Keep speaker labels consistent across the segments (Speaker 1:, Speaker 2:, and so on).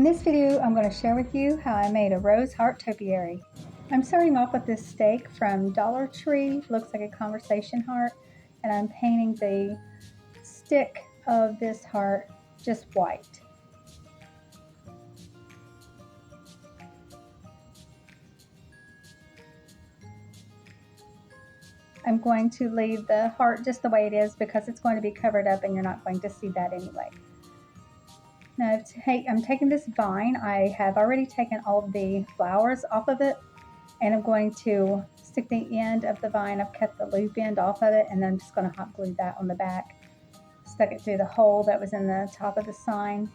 Speaker 1: this video, I'm going to share with you how I made a rose heart topiary. I'm starting off with this stake from Dollar Tree. Looks like a conversation heart, and I'm painting the stick of this heart just white. I'm going to leave the heart just the way it is because it's going to be covered up and you're not going to see that anyway. Now I'm taking this vine. I have already taken all of the flowers off of it, and I'm going to stick the end of the vine. I've cut the loop end off of it, and then I'm just going to hot glue that on the back. Stuck it through the hole that was in the top of the sign,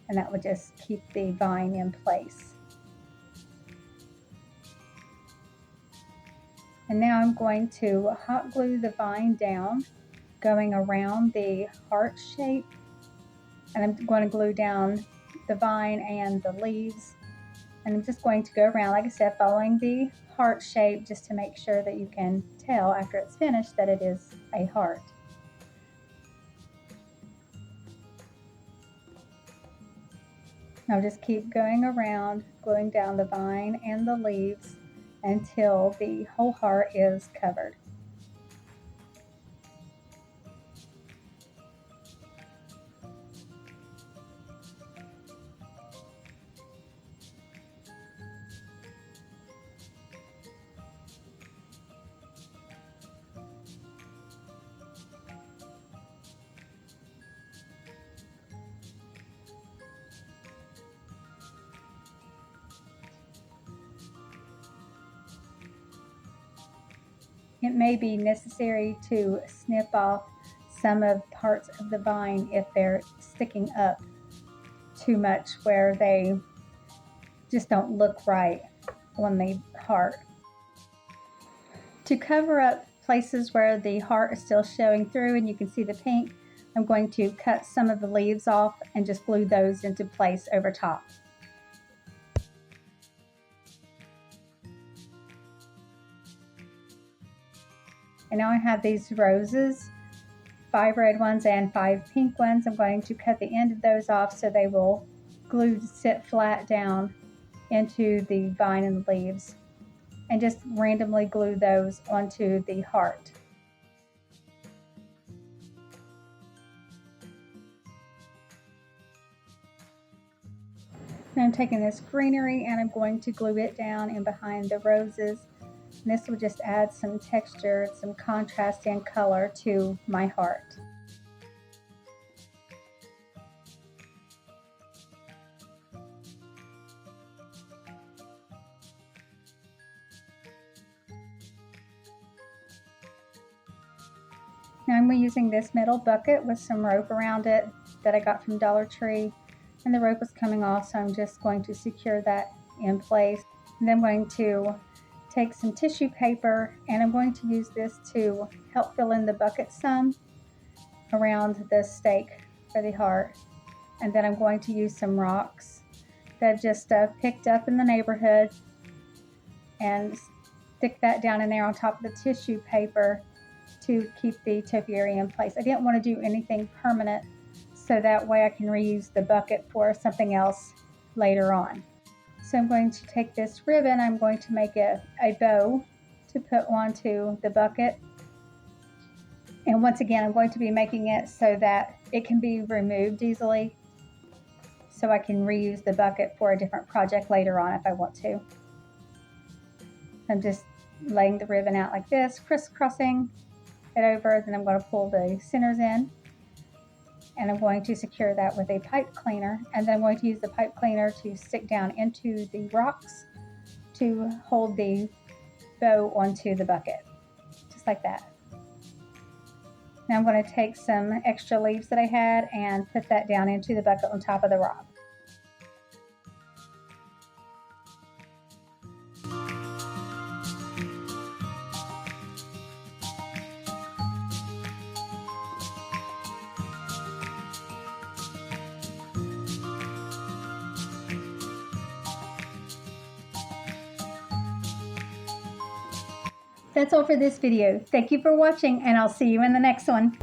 Speaker 1: and that would just keep the vine in place. And now I'm going to hot glue the vine down, going around the heart shape. And I'm going to glue down the vine and the leaves. And I'm just going to go around, like I said, following the heart shape just to make sure that you can tell after it's finished that it is a heart. Now just keep going around, gluing down the vine and the leaves until the whole heart is covered. It may be necessary to snip off some of parts of the vine if they're sticking up too much where they just don't look right on the heart. To cover up places where the heart is still showing through and you can see the pink, I'm going to cut some of the leaves off and just glue those into place over top. And now I have these roses, 5 red ones and 5 pink ones. I'm going to cut the end of those off so they will sit flat down into the vine and the leaves, and just randomly glue those onto the heart. Now I'm taking this greenery and I'm going to glue it down in behind the roses. And this will just add some texture, some contrast and color to my heart. Now I'm using this metal bucket with some rope around it that I got from Dollar Tree, and the rope was coming off, so I'm just going to secure that in place. And then I'm going to take some tissue paper, and I'm going to use this to help fill in the bucket some around the stake for the heart. And then I'm going to use some rocks that I've just picked up in the neighborhood and stick that down in there on top of the tissue paper to keep the topiary in place. I didn't want to do anything permanent, so that way I can reuse the bucket for something else later on. So I'm going to take this ribbon, I'm going to make a bow to put onto the bucket. And once again, I'm going to be making it so that it can be removed easily, so I can reuse the bucket for a different project later on if I want to. I'm just laying the ribbon out like this, crisscrossing it over, then I'm going to pull the centers in. And I'm going to secure that with a pipe cleaner, and then I'm going to use the pipe cleaner to stick down into the rocks to hold the bow onto the bucket, just like that. Now I'm going to take some extra leaves that I had and put that down into the bucket on top of the rock. That's all for this video. Thank you for watching, and I'll see you in the next one.